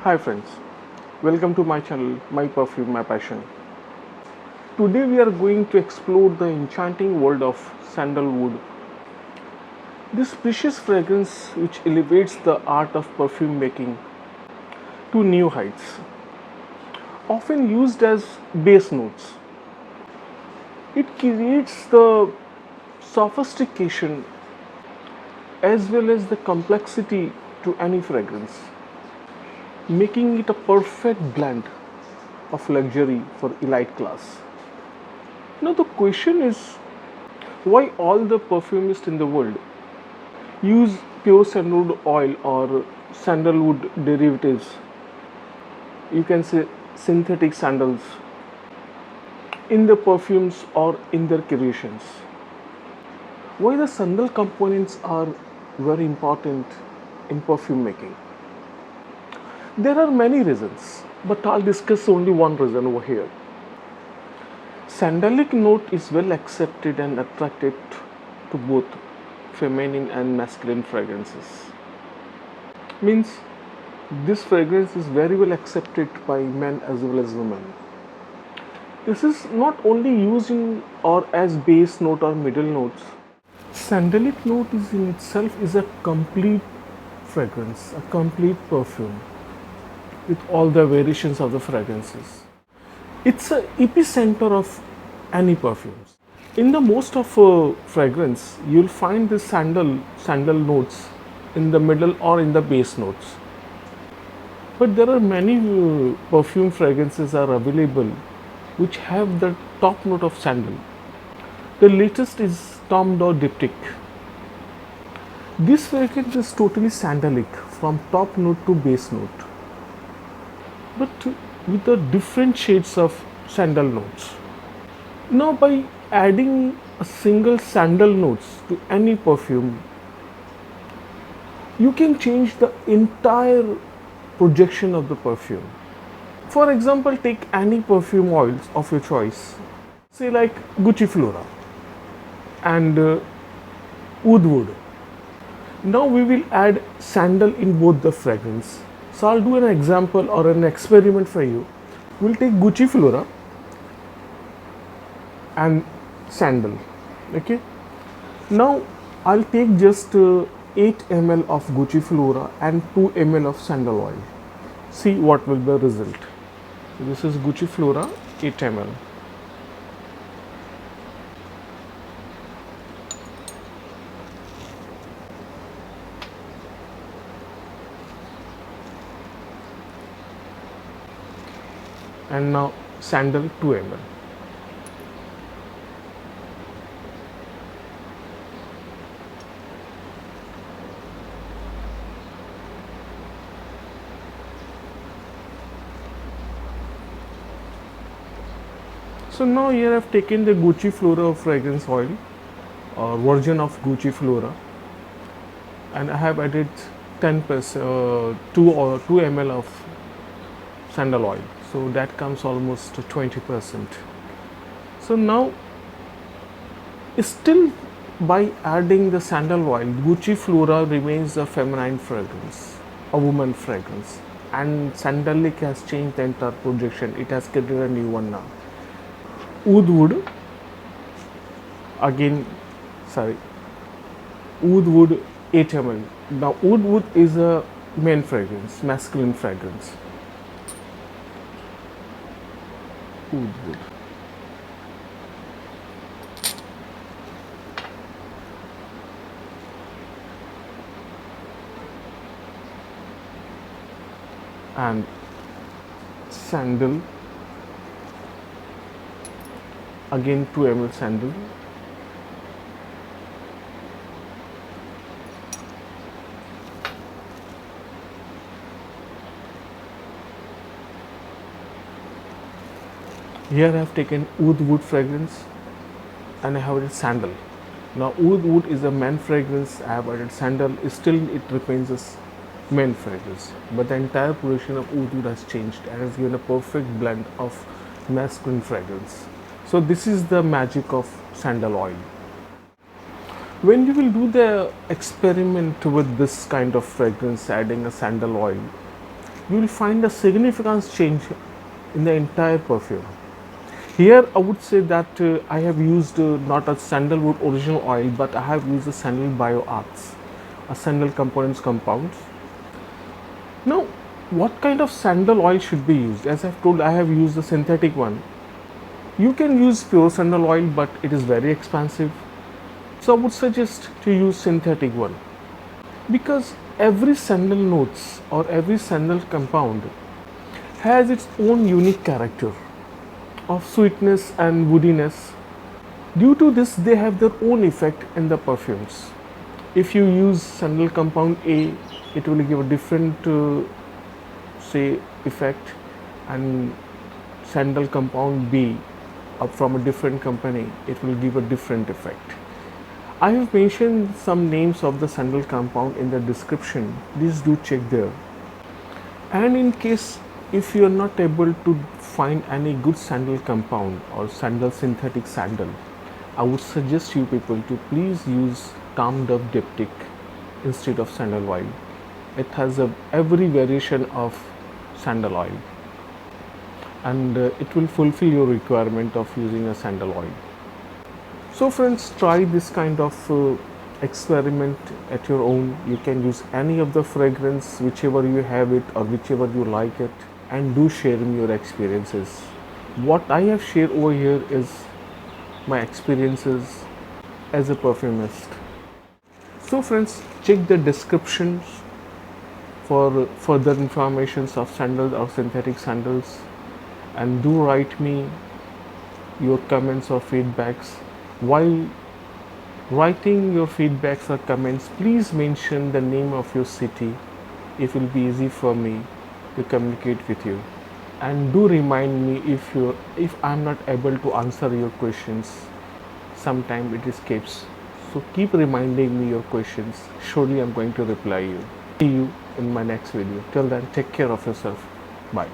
Hi friends, welcome to my channel My Perfume My Passion. Today we are going to explore the enchanting world of sandalwood. This precious fragrance which elevates the art of perfume making to new heights. Often used as base notes, it creates the sophistication as well as the complexity to any fragrance, making it a perfect blend of luxury for elite class. Now the question is, why all the perfumists in the world use pure sandalwood oil or sandalwood derivatives, you can say synthetic sandals, in the perfumes or in their creations? Why the sandal components are very important in perfume making? There are many reasons, but I'll discuss only one reason over here. Sandalic note is well accepted and attracted to both feminine and masculine fragrances. Means this fragrance is very well accepted by men as well as women. This is not only used in or as base note or middle notes. Sandalic note is in itself is a complete fragrance, a complete perfume with all the variations of the fragrances. It's a epicenter of any perfumes. In the most of fragrance, you'll find the sandal notes in the middle or in the base notes. But there are many perfume fragrances are available which have the top note of sandal. The latest is Tom Dor Diptyque. This fragrance is totally sandalic from top note to base note, but with the different shades of sandal notes. Now by adding a single sandal notes to any perfume, you can change the entire projection of the perfume. For example, take any perfume oils of your choice, say like Gucci Flora and Oud Wood. Now we will add sandal in both the fragrance. So I'll do an example or an experiment for you. We'll take Gucci Flora and sandal. Okay. Now I'll take just 8 ml of Gucci Flora and 2 ml of sandal oil. See what will be the result. This is Gucci Flora 8 ml. And now sandal 2 ml. So now here I have taken the Gucci Flora fragrance oil or version of Gucci Flora, and I have added 10% 2 ml of sandal oil. So that comes almost to 20%. So now still by adding the sandal oil, Gucci Flora remains a feminine fragrance, a woman fragrance, and sandalic has changed the entire projection. It has created a new one now. Oud Wood, again, sorry, Oud Wood 8 ml. Now Oud Wood is a men fragrance, masculine fragrance. Oud Wood. And sandal, again 2 ml sandal. Here I have taken Oud Wood fragrance and I have added sandal. Now Oud Wood is a man fragrance, I have added sandal, still it remains as men fragrance, but the entire projection of Oud Wood has changed and has given a perfect blend of masculine fragrance. So this is the magic of sandal oil. When you will do the experiment with this kind of fragrance, adding a sandal oil, you will find a significant change in the entire perfume. Here I would say that I have used not a sandalwood original oil, but I have used a sandal bio arts, a sandal components compounds. Now, what kind of sandal oil should be used? As I've told, I have used the synthetic one. You can use pure sandal oil, but it is very expensive. So I would suggest to use synthetic one, because every sandal notes or every sandal compound has its own unique character of sweetness and woodiness. Due to this, they have their own effect in the perfumes. If you use sandal compound A, it will give a different say effect, and sandal compound B from a different company, it will give a different effect. I have mentioned some names of the sandal compound in the description. Please do check there. And in case if you are not able to find any good sandal compound or sandal synthetic sandal, I would suggest you people to please use Calm Dove Diptyque instead of sandal oil. It has every variation of sandal oil, and it will fulfill your requirement of using a sandal oil. So friends, try this kind of experiment at your own. You can use any of the fragrance, whichever you have it or whichever you like it, and do share me your experiences. What I have shared over here is my experiences as a perfumist. So friends, check the descriptions for further informations of sandals or synthetic sandals, and do write me your comments or feedbacks. While writing your feedbacks or comments, please mention the name of your city. It will be easy for me to communicate with you. And do remind me if I'm not able to answer your questions. Sometimes it escapes. So keep reminding me your questions. Surely I'm going to reply you. See you in my next video. Till then, take care of yourself. Bye.